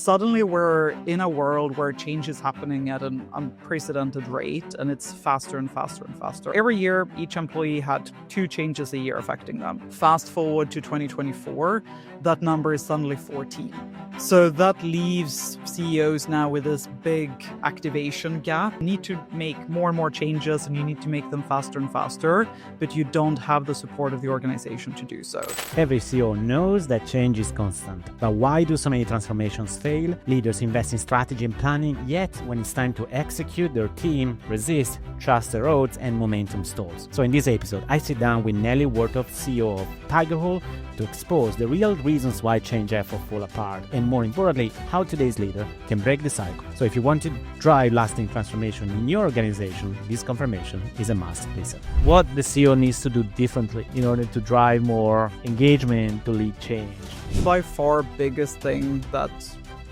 Suddenly we're in a world where change is happening at an unprecedented rate, and it's faster and faster and faster. Every year, each employee had 2 changes a year affecting them. Fast forward to 2024, that number is suddenly 14. So that leaves CEOs now with this big activation gap. You need to make more and more changes, and you need to make them faster and faster, but you don't have the support of the organization to do so. Every CEO knows that change is constant, but why do so many transformations fail? Leaders invest in strategy and planning, yet when it's time to execute, their team resists, trust erodes, and momentum stalls. So in this episode, I sit down with Nellie Wartoft, CEO of Tigerhole, to expose the real reasons why change efforts fall apart, and more importantly, how today's leader can break the cycle. So if you want to drive lasting transformation in your organization, this confirmation is a must listen. What the CEO needs to do differently in order to drive more engagement to lead change. By far biggest thing that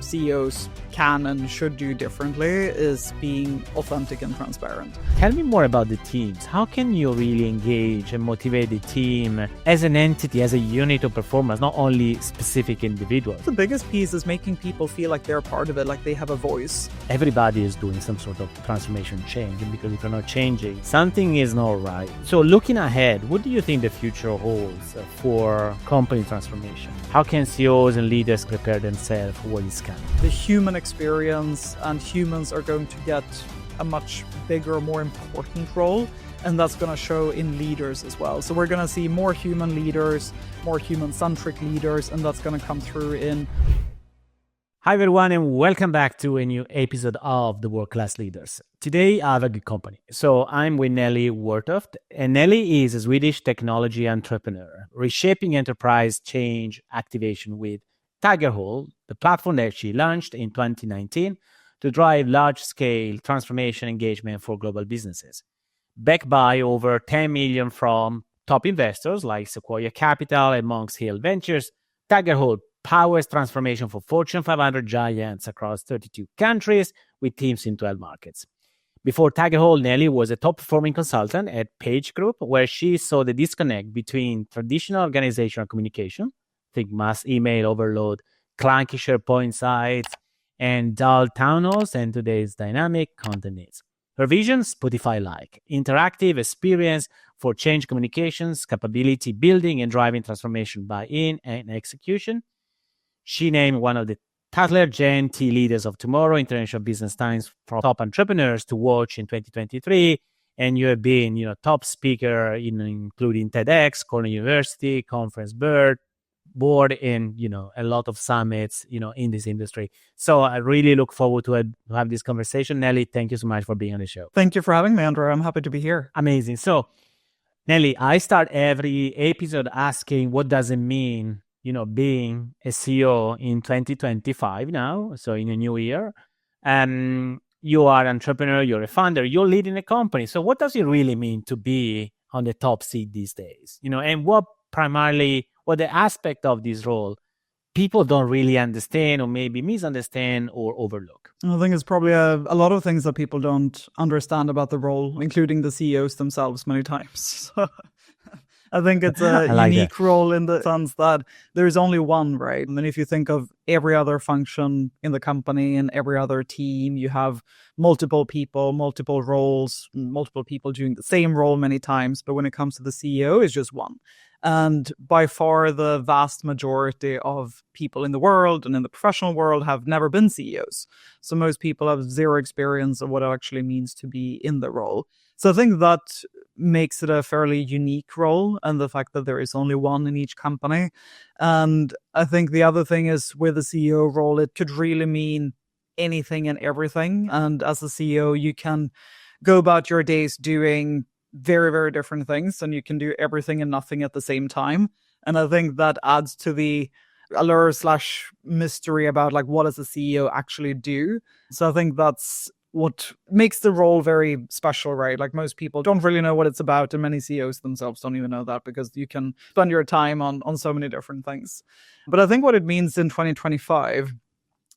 CEOs can and should do differently is being authentic and transparent. Tell me more about the teams. How can you really engage and motivate the team as an entity, as a unit of performance, not only specific individuals? The biggest piece is making people feel like they're part of it, like they have a voice. Everybody is doing some sort of transformation change, and because if you're not changing, something is not right. So looking ahead, what do you think the future holds for company transformation? How can CEOs and leaders prepare themselves for what is coming? The human experience and humans are going to get a much bigger, more important role, and that's going to show in leaders as well. So we're going to see more human leaders, more human-centric leaders, and that's going to come through in... Hi everyone, and welcome back to a new episode of The World Class Leaders. Today I have a good company. So I'm with Nellie Wartoft, and Nellie is a Swedish technology entrepreneur, reshaping enterprise change activation with Tigerhole, the platform that she launched in 2019 to drive large-scale transformation engagement for global businesses. Backed by over 10 million from top investors like Sequoia Capital and Monks Hill Ventures, Tigerhole powers transformation for Fortune 500 giants across 32 countries with teams in 12 markets. Before Tigerhole, Nelly was a top-performing consultant at Page Group, where she saw the disconnect between traditional organizational communication, think mass email overload, clunky SharePoint sites, and dull town halls, and today's dynamic content needs. Her vision, Spotify-like, interactive experience for change communications, capability building, and driving transformation buy-in and execution. She named one of the Tatler Gen T Leaders of Tomorrow, International Business Times for top entrepreneurs to watch in 2023. And you have been, top speaker including TEDx, Cornell University, Conference Board, and a lot of summits in this industry. So I really look forward to have this conversation. Nelly, thank you so much for being on the show. Thank you for having me, Andrea. I'm happy to be here. Amazing. So Nelly, I start every episode asking, what does it mean being a CEO in 2025 now, so in a new year? You are an entrepreneur, you're a founder, you're leading a company. So what does it really mean to be on the top seat these days? And what the aspect of this role people don't really understand or maybe misunderstand or overlook? I think it's probably a lot of things that people don't understand about the role, including the CEOs themselves many times. I think it's a unique role in the sense that there's only one, right? And then if you think of every other function in the company and every other team, you have multiple people, multiple roles, multiple people doing the same role many times. But when it comes to the CEO, it's just one. And by far, the vast majority of people in the world and in the professional world have never been CEOs. So most people have zero experience of what it actually means to be in the role. So I think that makes it a fairly unique role, and the fact that there is only one in each company. And I think the other thing is with the CEO role, it could really mean anything and everything. And as a CEO, you can go about your days doing very, very different things, and you can do everything and nothing at the same time. And I think that adds to the allure / mystery about what does a CEO actually do. So I think that's what makes the role very special, right? Most people don't really know what it's about, and many CEOs themselves don't even know that, because you can spend your time on so many different things. But I think what it means in 2025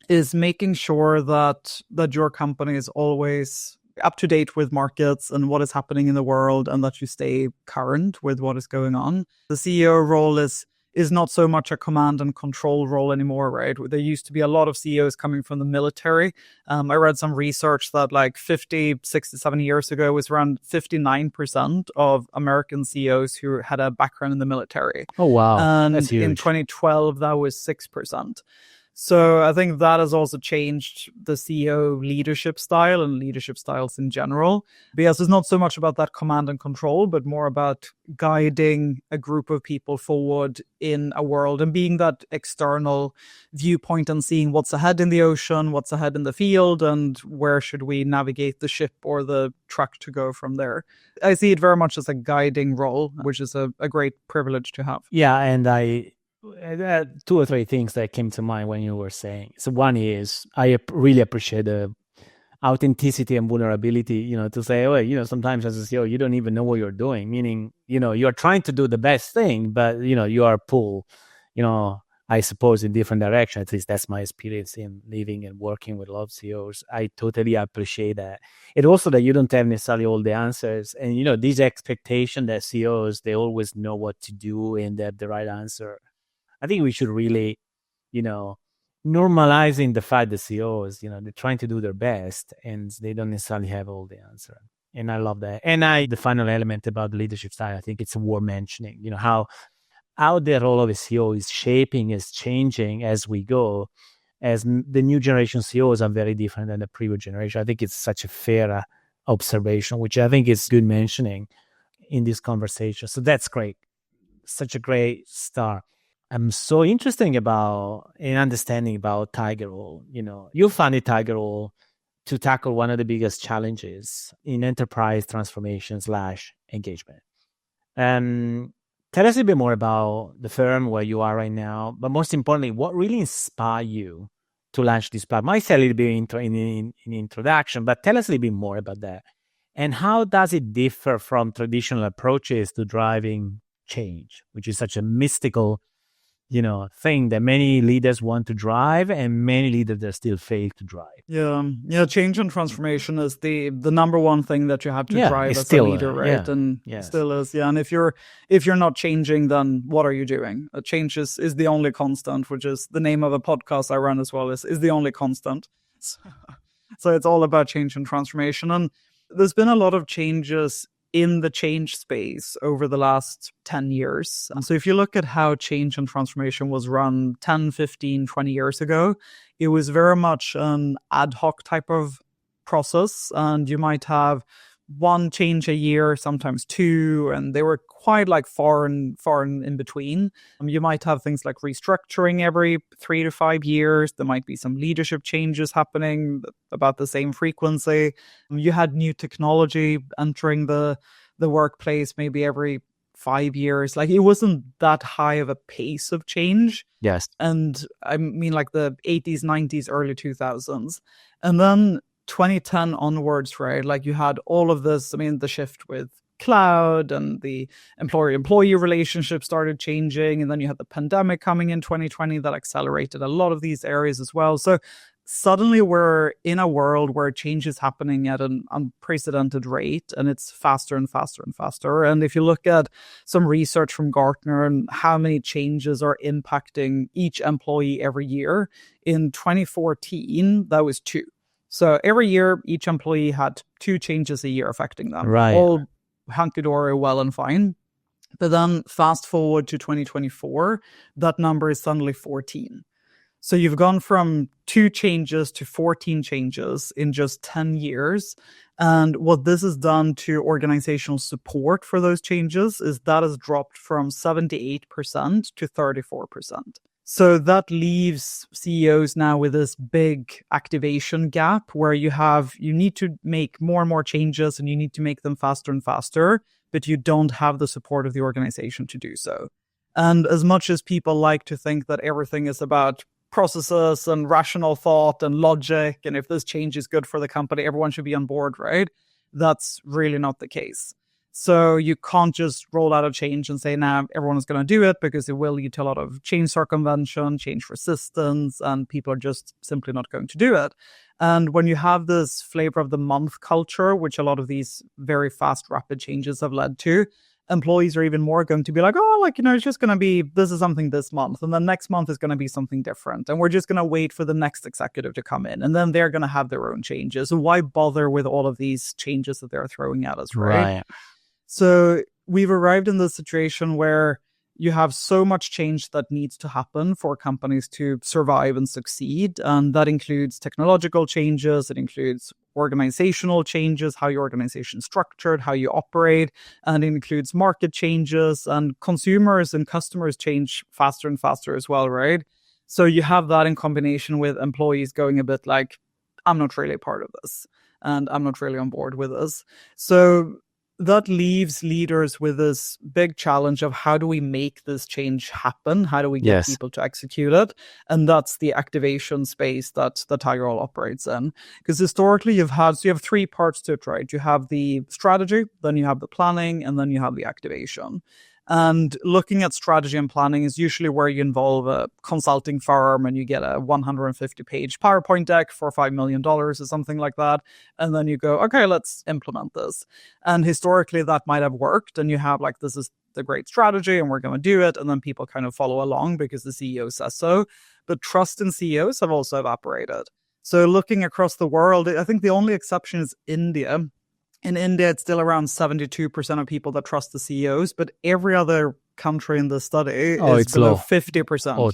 is making sure that your company is always up to date with markets and what is happening in the world, and that you stay current with what is going on. The CEO role is is not so much a command and control role anymore, right? There used to be a lot of CEOs coming from the military. I read some research that like 50, 60, 70 years ago, it was around 59% of American CEOs who had a background in the military. Oh, wow. And That's huge. In 2012, that was 6%. So I think that has also changed the CEO leadership style and leadership styles in general. Because it's not so much about that command and control, but more about guiding a group of people forward in a world and being that external viewpoint and seeing what's ahead in the ocean, what's ahead in the field, and where should we navigate the ship or the truck to go from there. I see it very much as a guiding role, which is a great privilege to have. Yeah, and two or three things that came to mind when you were saying. So one is I really appreciate the authenticity and vulnerability, to say, oh, sometimes as a CEO, you don't even know what you're doing, meaning, you're trying to do the best thing, but, you are pulled, I suppose in different directions. At least that's my experience in living and working with a lot of CEOs. I totally appreciate that. And also that you don't have necessarily all the answers. And, this expectation that CEOs, they always know what to do and they have the right answer. I think we should really, normalizing the fact that CEOs, they're trying to do their best and they don't necessarily have all the answer. And I love that. And the final element about the leadership style, I think it's worth mentioning, how the role of a CEO is shaping, is changing as we go, as the new generation CEOs are very different than the previous generation. I think it's such a fair observation, which I think is good mentioning in this conversation. So that's great. Such a great start. I'm so interested about and understanding about Tiger role. You founded Tiger role to tackle one of the biggest challenges in enterprise transformation / engagement. Tell us a bit more about the firm, where you are right now, but most importantly, what really inspired you to launch this platform? I said a little bit in introduction, but tell us a little bit more about that. And how does it differ from traditional approaches to driving change, which is such a mystical thing that many leaders want to drive and many leaders that still fail to drive. Yeah. Change and transformation is the number one thing that you have to drive as a leader, right? And still is. Yeah. And if you're not changing, then what are you doing? Change is the only constant, which is the name of a podcast I run as well, is the only constant. So it's all about change and transformation. And there's been a lot of changes in the change space over the last 10 years. And so if you look at how change and transformation was run 10, 15, 20 years ago, it was very much an ad hoc type of process. And you might have one change a year, sometimes two, and they were quite like far and in between. You might have things like restructuring every 3 to 5 years. There might be some leadership changes happening about the same frequency. You had new technology entering the workplace maybe every 5 years. Like, it wasn't that high of a pace of change. Yes. And I mean like the 80s, 90s, early 2000s. And then 2010 onwards, right? Like, you had all of this, the shift with cloud and the employer-employee relationship started changing. And then you had the pandemic coming in 2020 that accelerated a lot of these areas as well. So suddenly we're in a world where change is happening at an unprecedented rate, and it's faster and faster and faster. And if you look at some research from Gartner and how many changes are impacting each employee every year, in 2014, that was 2. So every year, each employee had 2 changes a year affecting them. Right. All hunky-dory, well and fine. But then fast forward to 2024, that number is suddenly 14. So you've gone from 2 changes to 14 changes in just 10 years. And what this has done to organizational support for those changes is that has dropped from 78% to 34%. So that leaves CEOs now with this big activation gap where you need to make more and more changes and you need to make them faster and faster, but you don't have the support of the organization to do so. And as much as people like to think that everything is about processes and rational thought and logic, and if this change is good for the company, everyone should be on board, right? That's really not the case. So you can't just roll out a change and say, now everyone is going to do it, because it will lead to a lot of change circumvention, change resistance, and people are just simply not going to do it. And when you have this flavor of the month culture, which a lot of these very fast, rapid changes have led to, employees are even more going to be like, oh, like, it's just going to be, this is something this month. And then next month is going to be something different. And we're just going to wait for the next executive to come in. And then they're going to have their own changes. So why bother with all of these changes that they're throwing at us, right? So we've arrived in this situation where you have so much change that needs to happen for companies to survive and succeed. And that includes technological changes. It includes organizational changes, how your organization is structured, how you operate. And it includes market changes, and consumers and customers change faster and faster as well, right? So you have that in combination with employees going a bit like, I'm not really part of this, and I'm not really on board with this. So that leaves leaders with this big challenge of how do we make this change happen? How do we get people to execute it? And that's the activation space that Tiger Hall operates in. Because historically you have 3 parts to it, right? You have the strategy, then you have the planning, and then you have the activation. And looking at strategy and planning is usually where you involve a consulting firm and you get a 150-page PowerPoint deck for $5 million or something like that. And then you go, okay, let's implement this. And historically that might have worked. And you have like, this is the great strategy and we're going to do it. And then people kind of follow along because the CEO says so. But trust in CEOs have also evaporated. So looking across the world, I think the only exception is India. In India, it's still around 72% of people that trust the CEOs, but every other country in the study is below low. 50%. Oh,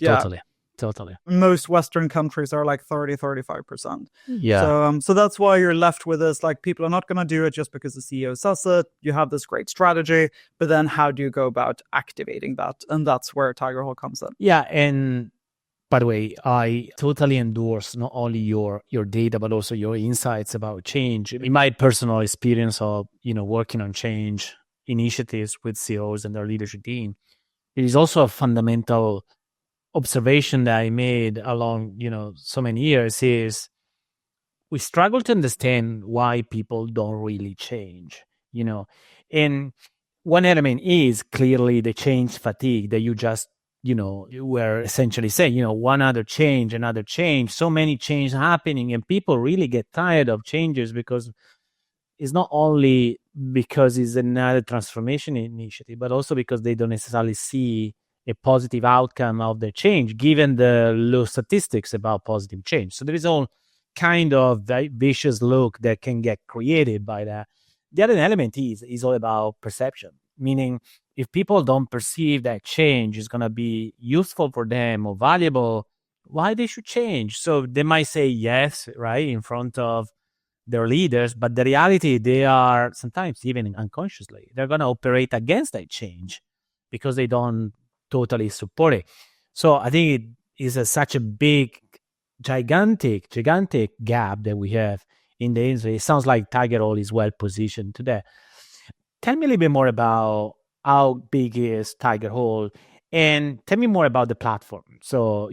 totally. Most Western countries are like 35%. Yeah. So that's why you're left with this, like, people are not going to do it just because the CEO says it. You have this great strategy, but then how do you go about activating that? And that's where Tiger Hall comes in. Yeah, and by the way, I totally endorse not only your data, but also your insights about change. In my personal experience of, working on change initiatives with CEOs and their leadership team, it is also a fundamental observation that I made along, so many years is we struggle to understand why people don't really change, And one element is clearly the change fatigue that you just we're essentially saying, another change, so many changes happening, and people really get tired of changes because it's not only because it's another transformation initiative, but also because they don't necessarily see a positive outcome of the change, given the low statistics about positive change. So there is all kind of vicious loop that can get created by that. The other element is all about perception, meaning if people don't perceive that change is going to be useful for them or valuable, why they should change? So they might say yes, right, in front of their leaders, but the reality, they are sometimes even unconsciously, they're going to operate against that change because they don't totally support it. So I think it is such a big, gigantic gap that we have in the industry. It sounds like Tiger Hall is well positioned to that. Tell me a little bit more about how big is Tiger Hall, and tell me more about the platform. So,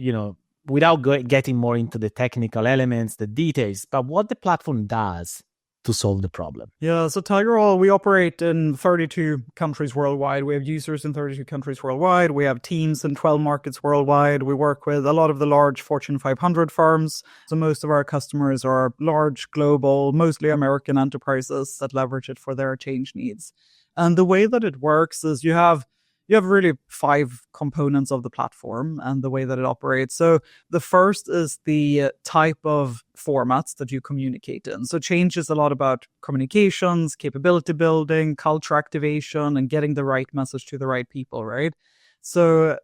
without getting more into the technical elements, the details, but what the platform does to solve the problem. Yeah, so Tiger Hall, we operate in 32 countries worldwide. We have users in 32 countries worldwide. We have teams in 12 markets worldwide. We work with a lot of the large Fortune 500 firms. So most of our customers are large, global, mostly American enterprises that leverage it for their change needs. And the way that it works is you have really 5 components of the platform and the way that it operates. So the first is the type of formats that you communicate in. So change is a lot about communications, capability building, culture activation, and getting the right message to the right people, right? So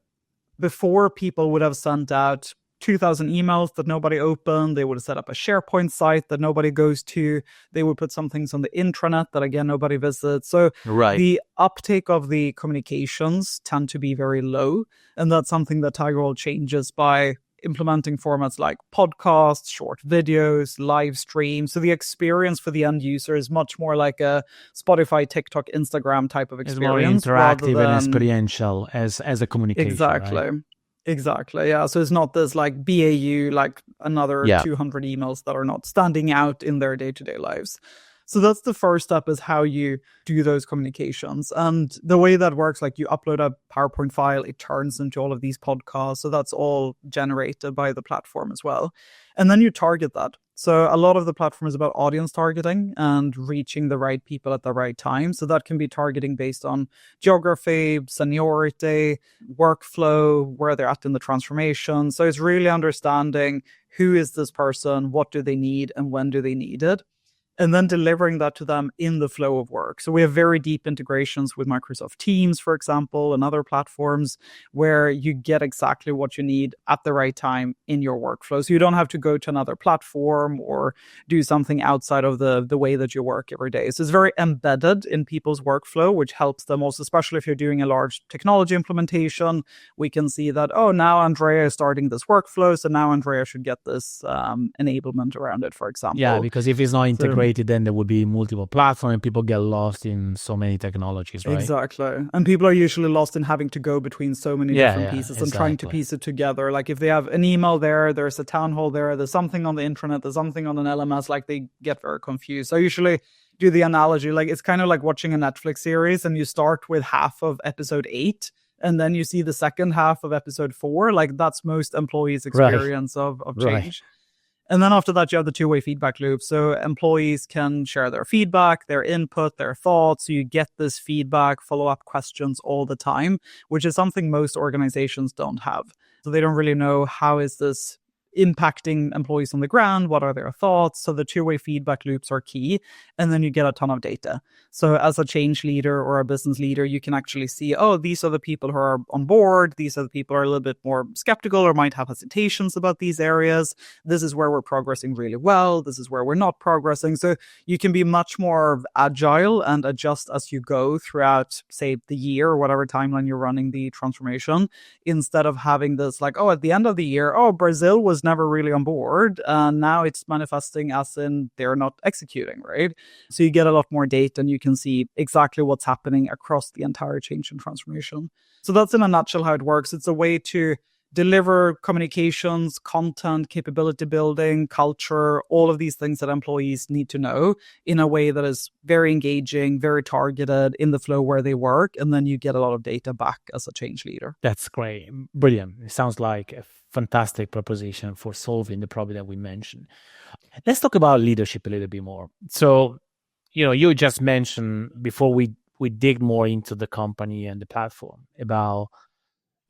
before, people would have sent out 2,000 emails that nobody opened. They would have set up a SharePoint site that nobody goes to. They would put some things on the intranet that, again, nobody visits. So the uptake of the communications tend to be very low. And that's something that Tiger Hall changes by implementing formats like podcasts, short videos, live streams. So the experience for the end user is much more like a Spotify, TikTok, Instagram type of experience. It's more interactive and experiential as a communication. Exactly. Right? Exactly. Yeah. So it's not this like BAU, like another 200 emails that are not standing out in their day-to-day lives. So that's the first step, is how you do those communications. And the way that works, like you upload a PowerPoint file, it turns into all of these podcasts. So that's all generated by the platform as well. And then you target that. So a lot of the platform is about audience targeting and reaching the right people at the right time. So that can be targeting based on geography, seniority, workflow, where they're at in the transformation. So it's really understanding who is this person, what do they need, and when do they need it, and then delivering that to them in the flow of work. So we have very deep integrations with Microsoft Teams, for example, and other platforms where you get exactly what you need at the right time in your workflow. So you don't have to go to another platform or do something outside of the way that you work every day. So it's very embedded in people's workflow, which helps them also, especially if you're doing a large technology implementation. We can see that, oh, now Andrea is starting this workflow, so now Andrea should get this enablement around it, for example. Yeah, because if it's not integrated, then there would be multiple platforms and people get lost in so many technologies, right? Exactly. And people are usually lost in having to go between so many different pieces and trying to piece it together. Like if they have an email there's a town hall there's something on the intranet, there's something on an LMS, like they get very confused. So I usually do the analogy, like it's kind of like watching a Netflix series and you start with half of episode 8 and then you see the second half of episode 4. Like that's most employees' experience of change. Right. And then after that, you have the two-way feedback loop. So employees can share their feedback, their input, their thoughts. So you get this feedback, follow-up questions all the time, which is something most organizations don't have. So they don't really know, how is this impacting employees on the ground? What are their thoughts? So the two-way feedback loops are key. And then you get a ton of data. So as a change leader or a business leader, you can actually see, oh, these are the people who are on board. These are the people who are a little bit more skeptical or might have hesitations about these areas. This is where we're progressing really well. This is where we're not progressing. So you can be much more agile and adjust as you go throughout, say, the year or whatever timeline you're running the transformation, instead of having this like, oh, at the end of the year, oh, Brazil was never really on board. And now it's manifesting as in they're not executing, right? So you get a lot more data and you can see exactly what's happening across the entire change and transformation. So that's in a nutshell how it works. It's a way to deliver communications, content, capability building, culture, all of these things that employees need to know in a way that is very engaging, very targeted in the flow where they work. And then you get a lot of data back as a change leader. That's great. Brilliant. It sounds like a fantastic proposition for solving the problem that we mentioned. Let's talk about leadership a little bit more. So, you just mentioned before we dig more into the company and the platform about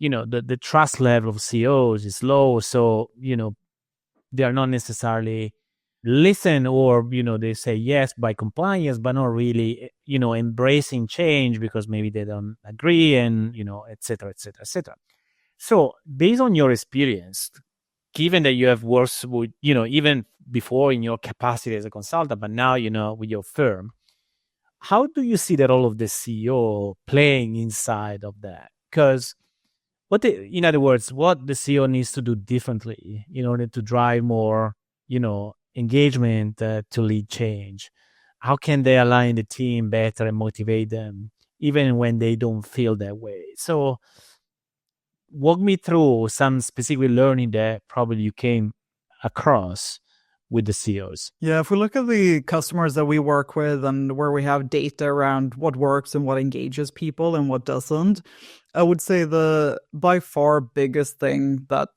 the trust level of CEOs is low. So, they are not necessarily listen or, they say yes by compliance, but not really, embracing change because maybe they don't agree and, et cetera, et cetera, et cetera. So based on your experience, given that you have worked with, even before in your capacity as a consultant, but now, with your firm, how do you see that all of the CEO playing inside of that? Because in other words, what the CEO needs to do differently in order to drive more, engagement to lead change? How can they align the team better and motivate them, even when they don't feel that way? So walk me through some specific learning that probably you came across with the CEOs. Yeah, if we look at the customers that we work with and where we have data around what works and what engages people and what doesn't, I would say the by far biggest thing that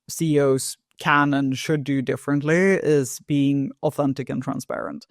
CEOs can and should do differently is being authentic and transparent.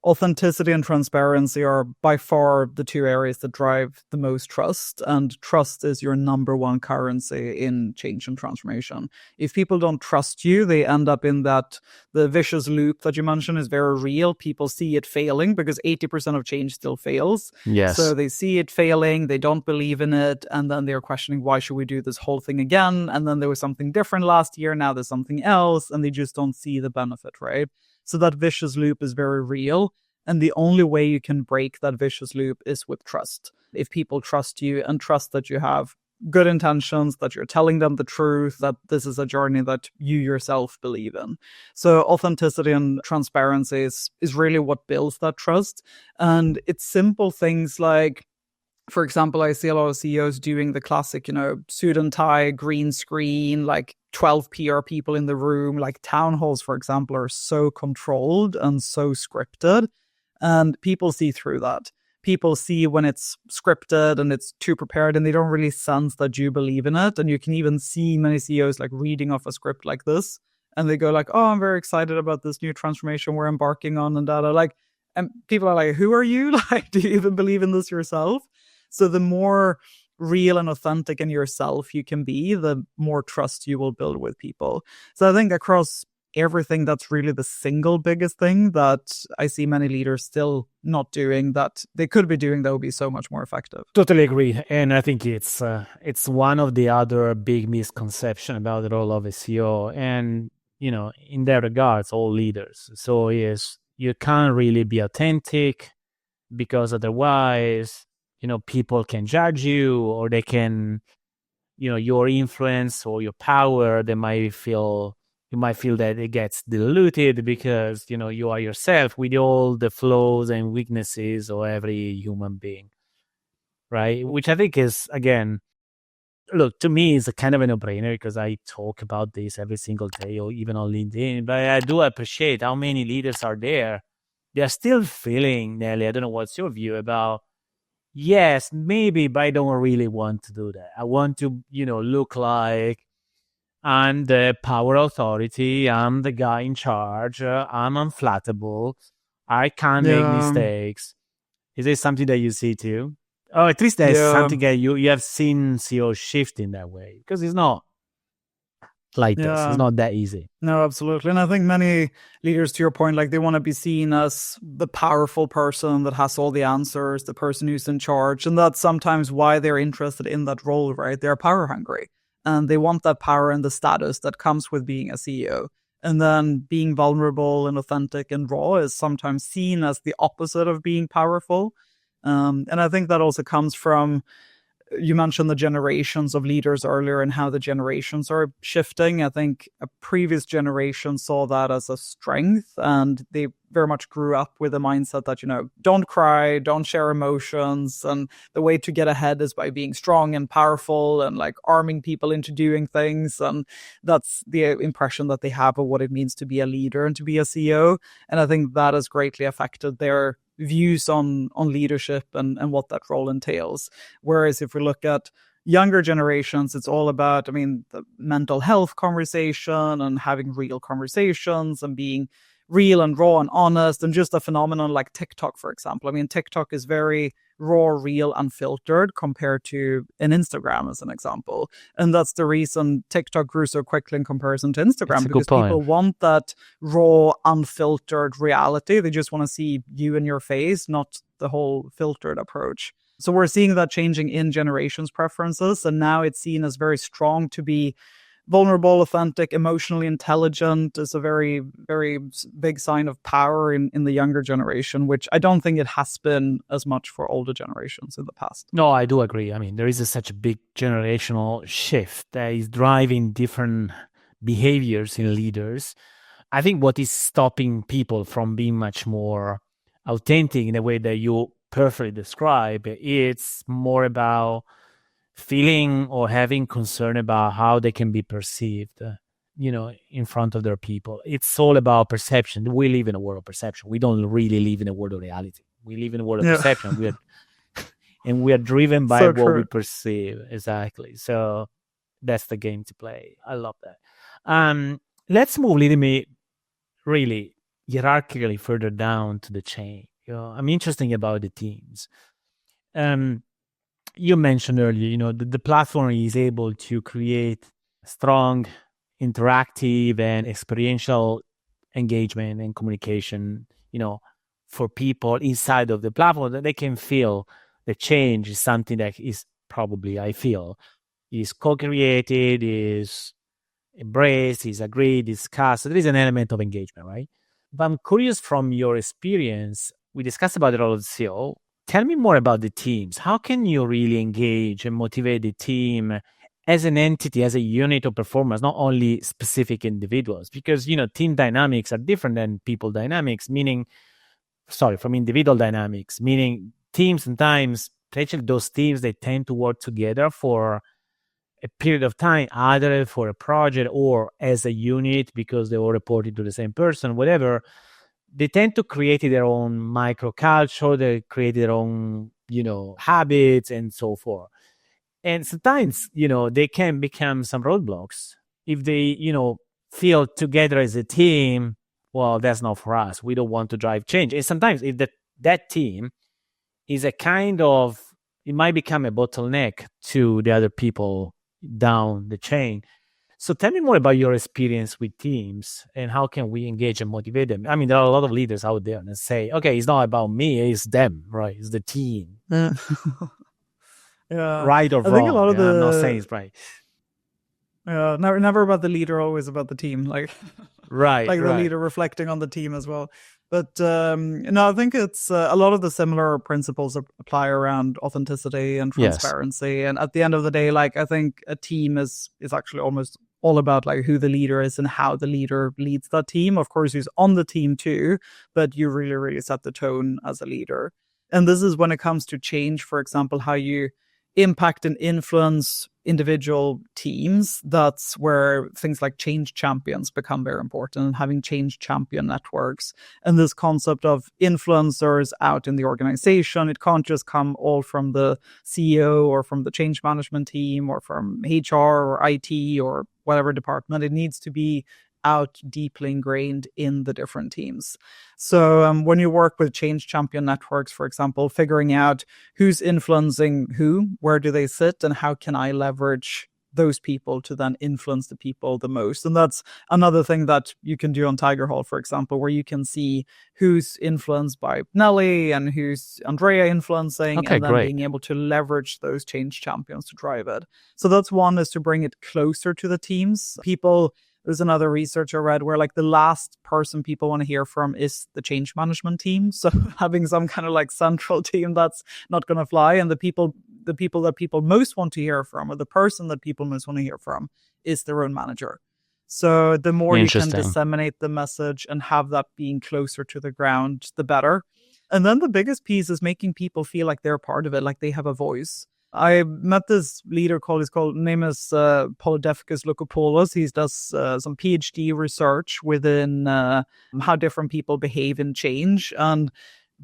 Authenticity and transparency are by far the two areas that drive the most trust, and trust is your number one currency in change and transformation. If people don't trust you, they end up in the vicious loop that you mentioned is very real. People see it failing because 80% of change still fails. Yes. So they see it failing, they don't believe in it, and then they're questioning, why should we do this whole thing again? And then there was something different last year, now there's something else, and they just don't see the benefit, right? So that vicious loop is very real. And the only way you can break that vicious loop is with trust. If people trust you and trust that you have good intentions, that you're telling them the truth, that this is a journey that you yourself believe in. So authenticity and transparency is really what builds that trust. And it's simple things like, for example, I see a lot of CEOs doing the classic, suit and tie, green screen, like 12 PR people in the room. Like town halls, for example, are so controlled and so scripted. And people see through that. People see when it's scripted and it's too prepared, and they don't really sense that you believe in it. And you can even see many CEOs like reading off a script like this, and they go like, "Oh, I'm very excited about this new transformation we're embarking on," and data. Like, and people are like, "Who are you? Like, do you even believe in this yourself?" So the more real and authentic in yourself you can be, the more trust you will build with people. So I think across everything, that's really the single biggest thing that I see many leaders still not doing that they could be doing that would be so much more effective. Totally agree. And I think it's one of the other big misconception about the role of a CEO. And, in that regards, all leaders. So yes, you can't really be authentic because otherwise, people can judge you, or they can, your influence or your power, you might feel that it gets diluted because, you are yourself with all the flaws and weaknesses of every human being, right? Which I think is, again, look, to me, it's a kind of a no-brainer because I talk about this every single day or even on LinkedIn, but I do appreciate how many leaders are there. They're still feeling, Nelly, I don't know what's your view about, yes, maybe, but I don't really want to do that. I want to, look like I'm the power authority. I'm the guy in charge. I'm unflattable. I can't make mistakes. Is this something that you see too? Oh, at least there's something that you have seen CEO shift in that way, because it's not like this. It's not that easy. No, absolutely. And I think many leaders, to your point, like they want to be seen as the powerful person that has all the answers, the person who's in charge. And that's sometimes why they're interested in that role, right? They're power hungry and they want that power and the status that comes with being a CEO. And then being vulnerable and authentic and raw is sometimes seen as the opposite of being powerful. And I think that also comes from, you mentioned the generations of leaders earlier and how the generations are shifting. I think a previous generation saw that as a strength, and they very much grew up with the mindset that, don't cry, don't share emotions. And the way to get ahead is by being strong and powerful and like arming people into doing things. And that's the impression that they have of what it means to be a leader and to be a CEO. And I think that has greatly affected their views on leadership and what that role entails. Whereas if we look at younger generations, it's all about, the mental health conversation and having real conversations and being real and raw and honest, and just a phenomenon like TikTok, for example. TikTok is very raw, real, unfiltered compared to an Instagram, as an example. And that's the reason TikTok grew so quickly in comparison to Instagram, because people want that raw, unfiltered reality. They just want to see you in your face, not the whole filtered approach. So we're seeing that changing in generations' preferences. And now it's seen as very strong to be vulnerable, authentic, emotionally intelligent is a very, very big sign of power in the younger generation, which I don't think it has been as much for older generations in the past. No, I do agree. There is such a big generational shift that is driving different behaviors in leaders. I think what is stopping people from being much more authentic in the way that you perfectly describe, it's more about feeling or having concern about how they can be perceived, in front of their people. It's all about perception. We live in a world of perception. We don't really live in a world of reality. We live in a world of perception. We are driven by what we perceive. Exactly. So that's the game to play. I love that. Let's move a little bit, really hierarchically further down to the chain. I'm interested about the teams. You mentioned earlier, the platform is able to create strong, interactive, and experiential engagement and communication, for people inside of the platform, that they can feel the change is something that is probably, I feel, is co-created, is embraced, is agreed, discussed. So there is an element of engagement, right? But I'm curious, from your experience, we discussed about the role of the CEO. Tell me more about the teams. How can you really engage and motivate the team as an entity, as a unit of performance, not only specific individuals? Because, team dynamics are different than people dynamics, from individual dynamics, meaning teams sometimes, especially those teams, they tend to work together for a period of time, either for a project or as a unit because they all reported to the same person, whatever. they tend to create their own microculture, they create their own, habits and so forth. And sometimes, they can become some roadblocks if they, feel together as a team. Well, that's not for us. We don't want to drive change. And sometimes if that team is a kind of, it might become a bottleneck to the other people down the chain. So tell me more about your experience with teams and how can we engage and motivate them? I mean, there are a lot of leaders out there that say, okay, it's not about me, it's them, right? It's the team. Yeah. Right or wrong. I think a lot of I'm not saying it's right. Never about the leader, always about the team. Like, right, like the leader reflecting on the team as well. But I think it's a lot of the similar principles apply around authenticity and transparency. Yes. And at the end of the day, like I think a team is actually almost all about like who the leader is and how the leader leads that team. Of course, who's on the team too, but you really, really set the tone as a leader. And this is when it comes to change, for example, how you impact and influence individual teams. That's where things like change champions become very important, and having change champion networks. And this concept of influencers out in the organization, it can't just come all from the CEO or from the change management team or from HR or IT or whatever department. It needs to be out deeply ingrained in the different teams. So when you work with change champion networks, for example, figuring out who's influencing who, where do they sit, and how can I leverage those people to then influence the people the most. And that's another thing that you can do on Tiger Hall, for example, where you can see who's influenced by Nelly and who's Andrea influencing, and then being able to leverage those change champions to drive it. So that's one, is to bring it closer to the teams. There's another research I read where like the last person people want to hear from is the change management team. So having some kind of like central team, that's not going to fly. And the people that people most want to hear from, or the person that people most want to hear from, is their own manager. So the more you can disseminate the message and have that being closer to the ground, the better. And then the biggest piece is making people feel like they're part of it, like they have a voice. I met this leader his name is Polydefkis Lukopoulos. He does some PhD research within how different people behave in change. And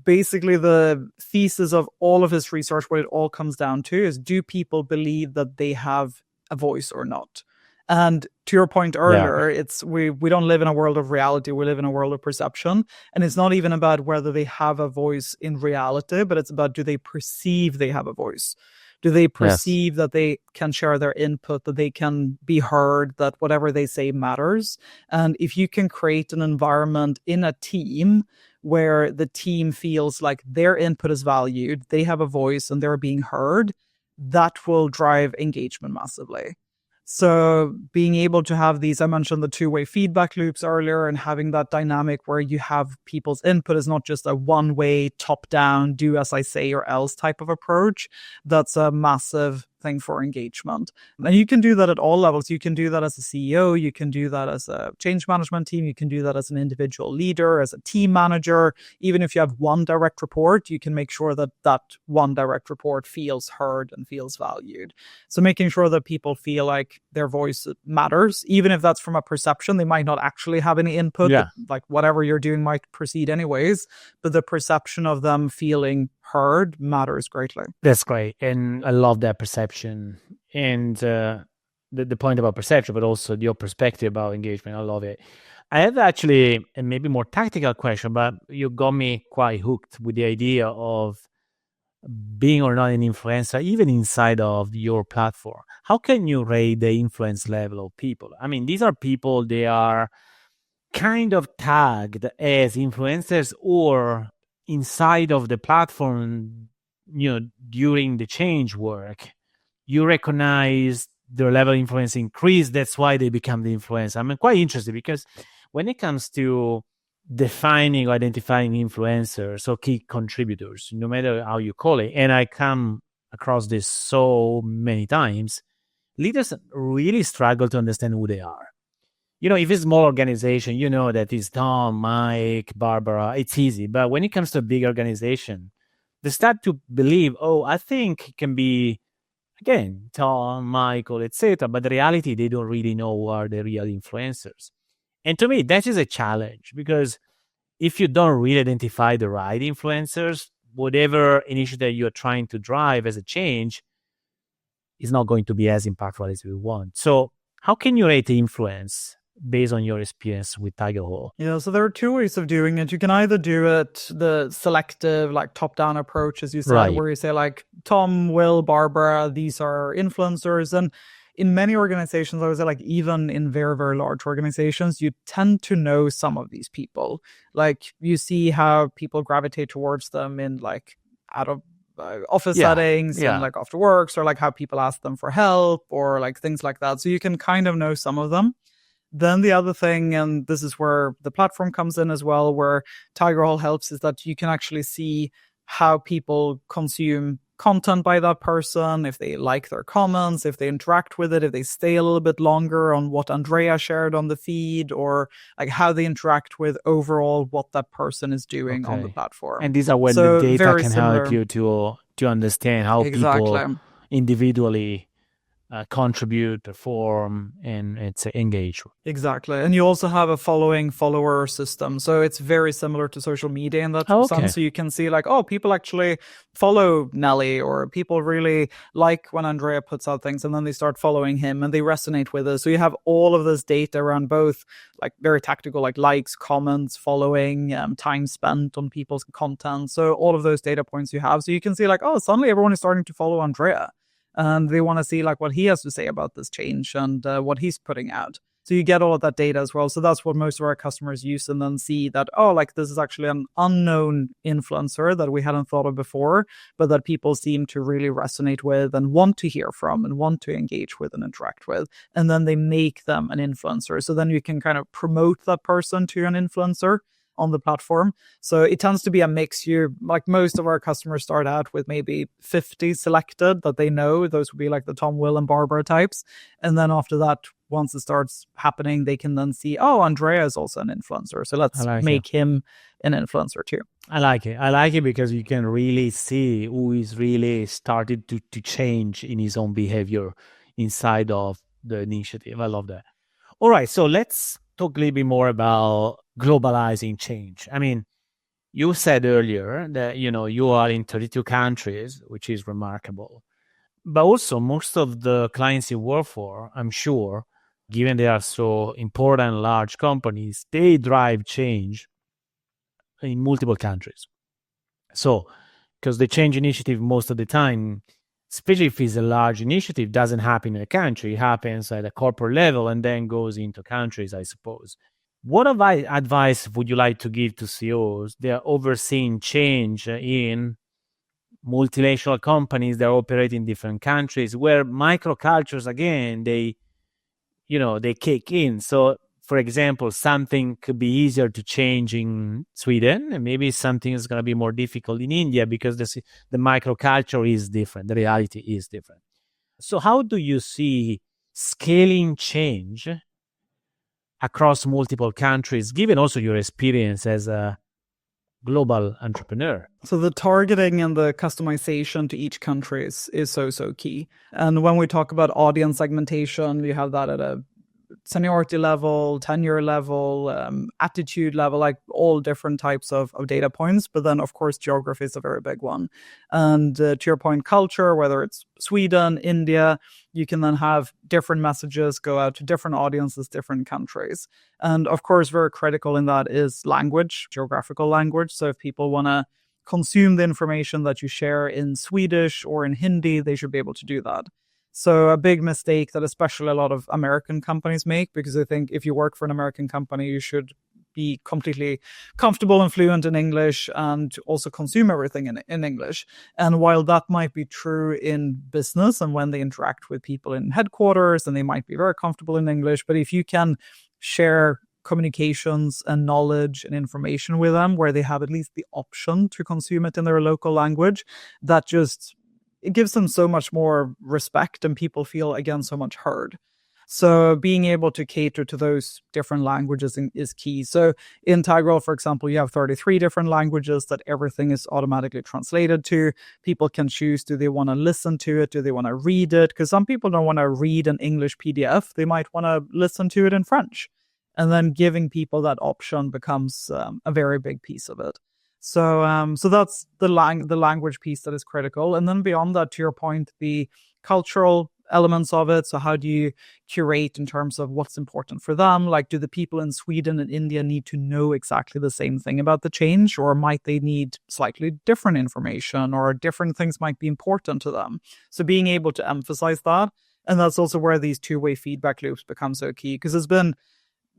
basically the thesis of all of his research, what it all comes down to, is do people believe that they have a voice or not? And to your point earlier, it's we don't live in a world of reality. We live in a world of perception. And it's not even about whether they have a voice in reality, but it's about, do they perceive they have a voice? Do they perceive that they can share their input, that they can be heard, that whatever they say matters? And if you can create an environment in a team where the team feels like their input is valued, they have a voice and they're being heard, that will drive engagement massively. So being able to have these, I mentioned the two-way feedback loops earlier, and having that dynamic where you have people's input is not just a one-way, top-down, do as I say or else type of approach. That's a massive thing for engagement. And you can do that at all levels. You can do that as a CEO, you can do that as a change management team, you can do that as an individual leader, as a team manager. Even if you have one direct report, you can make sure that that one direct report feels heard and feels valued. So making sure that people feel like their voice matters, even if that's from a perception, they might not actually have any input, like whatever you're doing might proceed anyways, but the perception of them feeling heard matters greatly. That's great. And I love that perception. And the point about perception, but also your perspective about engagement. I love it. I have actually a maybe more tactical question, but you got me quite hooked with the idea of being or not an influencer, even inside of your platform. How can you rate the influence level of people? I mean, these are people, they are kind of tagged as influencers, or inside of the platform, during the change work, you recognize their level of influence increase. That's why they become the influencer. I'm quite interested, because when it comes to defining or identifying influencers or key contributors, no matter how you call it, and I come across this so many times, leaders really struggle to understand who they are. If it's a small organization, that is Tom, Mike, Barbara, it's easy. But when it comes to a big organization, they start to believe, I think it can be, again, Tom, Michael, etc. But the reality, they don't really know who are the real influencers. And to me, that is a challenge, because if you don't really identify the right influencers, whatever initiative you're trying to drive as a change is not going to be as impactful as we want. So how can you rate influence based on your experience with Tiger Hall? Yeah, so there are two ways of doing it. You can either do it the selective, like top-down approach, as you said, where you say like Tom, Will, Barbara, these are influencers. And in many organizations, I would say like even in very, very large organizations, you tend to know some of these people. Like you see how people gravitate towards them in like out of office settings and like after works, or like how people ask them for help or like things like that. So you can kind of know some of them. Then the other thing, and this is where the platform comes in as well, where Tiger Hall helps, is that you can actually see how people consume content by that person, if they like their comments, if they interact with it, if they stay a little bit longer on what Andrea shared on the feed, or like how they interact with overall what that person is doing on the platform. And these are when the data can help you to understand how people individually contribute, perform, and it's engage. Exactly. And you also have a follower system. So it's very similar to social media in that sense. So you can see like, oh, people actually follow Nelly, or people really like when Andrea puts out things, and then they start following him and they resonate with it. So you have all of this data around both like very tactical, like likes, comments, following, time spent on people's content. So all of those data points you have. So you can see like, oh, suddenly everyone is starting to follow Andrea. And they want to see like what he has to say about this change and what he's putting out. So you get all of that data as well. So that's what most of our customers use, and then see that, oh, like this is actually an unknown influencer that we hadn't thought of before, but that people seem to really resonate with and want to hear from and want to engage with and interact with. And then they make them an influencer. So then you can kind of promote that person to an influencer on the platform. So it tends to be a mix. You like most of our customers start out with maybe 50 selected that they know. Those would be like the Tom, Will, and Barbara types. And then after that, once it starts happening, they can then see, oh, Andrea is also an influencer. So let's make him an influencer too. I like it. I like it because you can really see who is really started to change in his own behavior inside of the initiative. I love that. All right. So let's talk a little bit more about globalizing change. I mean, you said earlier that, you are in 32 countries, which is remarkable. But also most of the clients you work for, I'm sure, given they are so important, large companies, they drive change in multiple countries. So, because the change initiative most of the time, especially if it's a large initiative, doesn't happen in a country. It happens at a corporate level and then goes into countries, I suppose. What advice would you like to give to CEOs? They are overseeing change in multinational companies that operate in different countries, where microcultures, again, they kick in. So, for example, something could be easier to change in Sweden, and maybe something is going to be more difficult in India because the microculture is different. The reality is different. So how do you see scaling change across multiple countries, given also your experience as a global entrepreneur? So the targeting and the customization to each country is so key. And when we talk about audience segmentation, we have that at a seniority level, tenure level, attitude level, like all different types of data points. But then, of course, geography is a very big one. And to your point, culture, whether it's Sweden, India, you can then have different messages go out to different audiences, different countries. And of course, very critical in that is language, geographical language. So if people want to consume the information that you share in Swedish or in Hindi, they should be able to do that. So a big mistake that especially a lot of American companies make, because I think if you work for an American company, you should be completely comfortable and fluent in English and also consume everything in English. And while that might be true in business and when they interact with people in headquarters, and they might be very comfortable in English, but if you can share communications and knowledge and information with them where they have at least the option to consume it in their local language, that just it gives them so much more respect, and people feel, again, so much heard. So being able to cater to those different languages is key. So in Tiger Hall, for example, you have 33 different languages that everything is automatically translated to. People can choose, do they want to listen to it? Do they want to read it? Because some people don't want to read an English PDF. They might want to listen to it in French. And then giving people that option becomes a very big piece of it. So that's the language piece that is critical. And then beyond that, to your point, the cultural elements of it. So how do you curate in terms of what's important for them? Like, do the people in Sweden and India need to know exactly the same thing about the change, or might they need slightly different information, or different things might be important to them? So being able to emphasize that. And that's also where these two-way feedback loops become so key, because there's been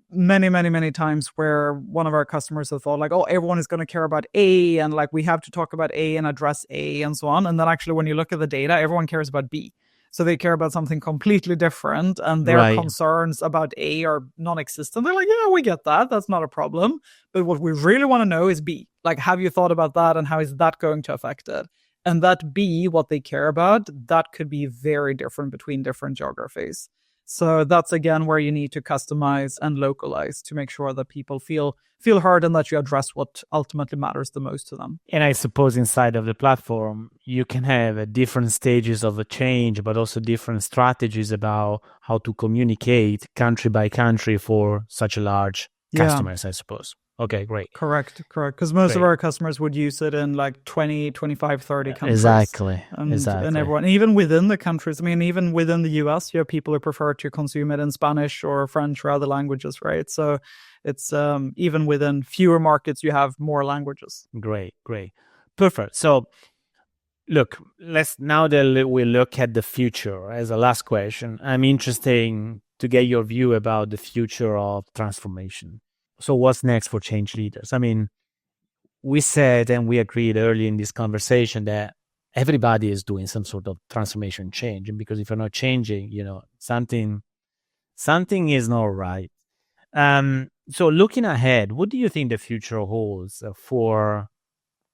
many times where one of our customers have thought like, oh, everyone is going to care about A, and like we have to talk about A and address A and so on. And then actually when you look at the data, everyone cares about B. So they care about something completely different, and their concerns about A are non-existent. They're like, yeah, we get that. That's not a problem. But what we really want to know is B. Like, have you thought about that, and how is that going to affect it? And that B, what they care about, that could be very different between different geographies. So that's, again, where you need to customize and localize to make sure that people feel heard and that you address what ultimately matters the most to them. And I suppose inside of the platform, you can have different stages of a change, but also different strategies about how to communicate country by country for such a large customers, I suppose. Okay, great. Correct. Because most of our customers would use it in like 20, 25, 30 countries. Exactly. And everyone, even within the countries, I mean, even within the US, you have people who prefer to consume it in Spanish or French or other languages, right? So it's even within fewer markets, you have more languages. Great. Perfect. So look, now that we look at the future as a last question, I'm interested to get your view about the future of transformation. So what's next for change leaders? I mean, we said and we agreed early in this conversation that everybody is doing some sort of transformation change. And because if you're not changing, something is not right. So looking ahead, what do you think the future holds for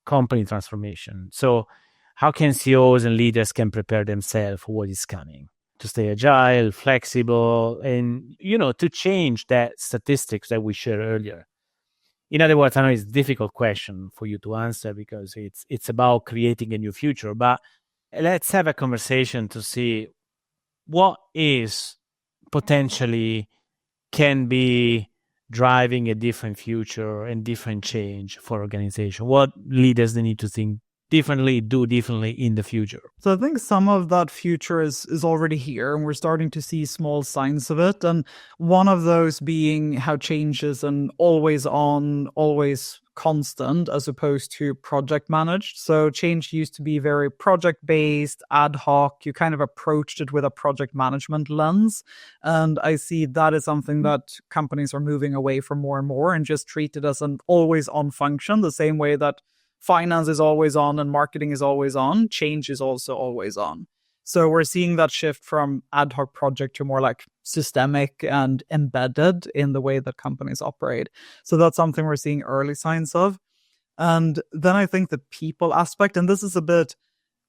company transformation? So how can CEOs and leaders can prepare themselves for what is coming? To stay agile, flexible, and, to change that statistics that we shared earlier. In other words, I know it's a difficult question for you to answer because it's about creating a new future, but let's have a conversation to see what is potentially can be driving a different future and different change for organization. What leaders they need to think differently, do differently in the future. So I think some of that future is already here, and we're starting to see small signs of it. And one of those being how change is an always on, always constant, as opposed to project managed. So change used to be very project based, ad hoc. You kind of approached it with a project management lens. And I see that is something that companies are moving away from more and more, and just treat it as an always on function, the same way that finance is always on and marketing is always on. Change is also always on. So we're seeing that shift from ad hoc project to more like systemic and embedded in the way that companies operate. So that's something we're seeing early signs of. And then I think the people aspect, and this is a bit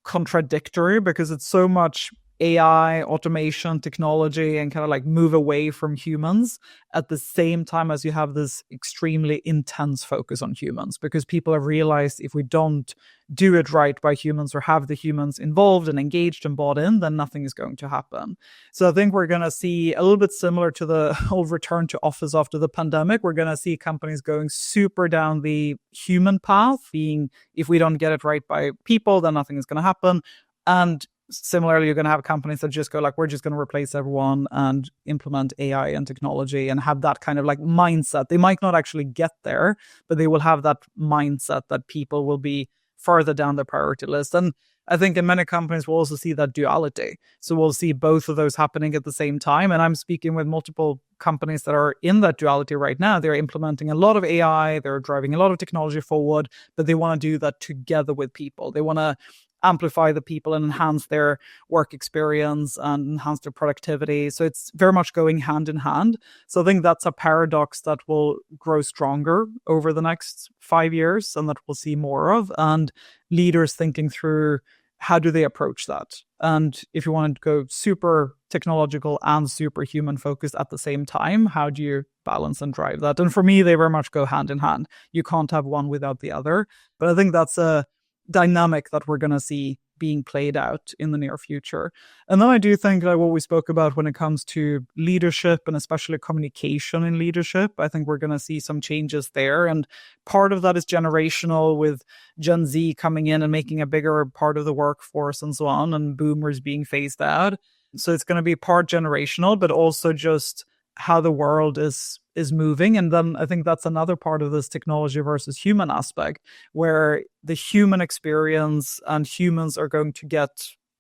contradictory because it's so much AI, automation, technology, and kind of like move away from humans at the same time as you have this extremely intense focus on humans, because people have realized if we don't do it right by humans or have the humans involved and engaged and bought in, then nothing is going to happen. So I think we're going to see a little bit similar to the whole return to office after the pandemic. We're going to see companies going super down the human path, being if we don't get it right by people, then nothing is going to happen. And similarly, you're going to have companies that just go like, we're just going to replace everyone and implement AI and technology and have that kind of like mindset. They might not actually get there, but they will have that mindset that people will be further down the priority list. And I think in many companies, we'll also see that duality. So we'll see both of those happening at the same time. And I'm speaking with multiple companies that are in that duality right now. They're implementing a lot of AI, they're driving a lot of technology forward, but they want to do that together with people. They want to amplify the people and enhance their work experience and enhance their productivity. So it's very much going hand in hand. So I think that's a paradox that will grow stronger over the next 5 years and that we'll see more of. And leaders thinking through how do they approach that? And if you want to go super technological and super human focused at the same time, how do you balance and drive that? And for me, they very much go hand in hand. You can't have one without the other. But I think that's a dynamic that we're going to see being played out in the near future. And then I do think like what we spoke about when it comes to leadership and especially communication in leadership, I think we're going to see some changes there. And part of that is generational, with Gen Z coming in and making a bigger part of the workforce and so on, and boomers being phased out. So it's going to be part generational, but also just how the world is moving. And then I think that's another part of this technology versus human aspect, where the human experience and humans are going to get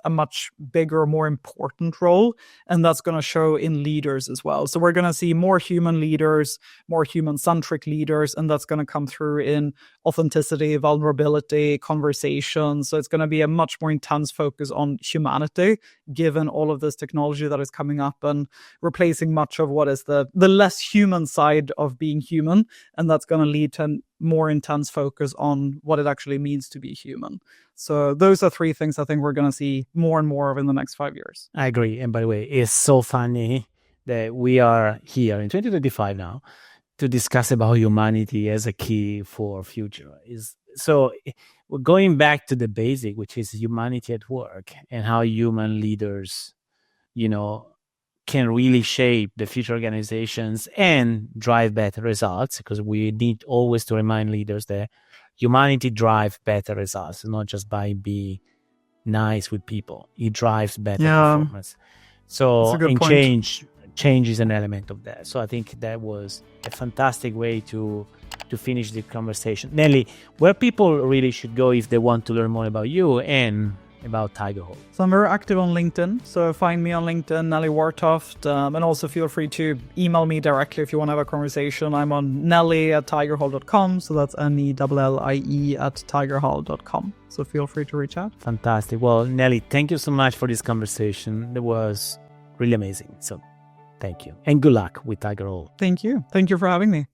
a much bigger, more important role. And that's going to show in leaders as well. So we're going to see more human leaders, more human-centric leaders, and that's going to come through in authenticity, vulnerability, conversation. So it's going to be a much more intense focus on humanity, given all of this technology that is coming up and replacing much of what is the less human side of being human. And that's going to lead to more intense focus on what it actually means to be human. So those are three things I think we're going to see more and more of in the next 5 years. I agree. And by the way, it's so funny that we are here in 2025 now to discuss about humanity as a key for future. So we're going back to the basic, which is humanity at work, and how human leaders, can really shape the future organizations and drive better results, because we need always to remind leaders that humanity drives better results, not just by being nice with people. It drives better performance. So change is an element of that. So I think that was a fantastic way to finish the conversation. Nelly, where people really should go if they want to learn more about you and about Tigerhole? So I'm very active on LinkedIn. So find me on LinkedIn, Nellie Wartoft, and also feel free to email me directly if you want to have a conversation. I'm on Nelly@tigerhole.com. So that's NELLIE@tigerhole.com. So feel free to reach out. Fantastic. Well, Nelly, thank you so much for this conversation. It was really amazing. So thank you. And good luck with Tigerhole. Thank you. Thank you for having me.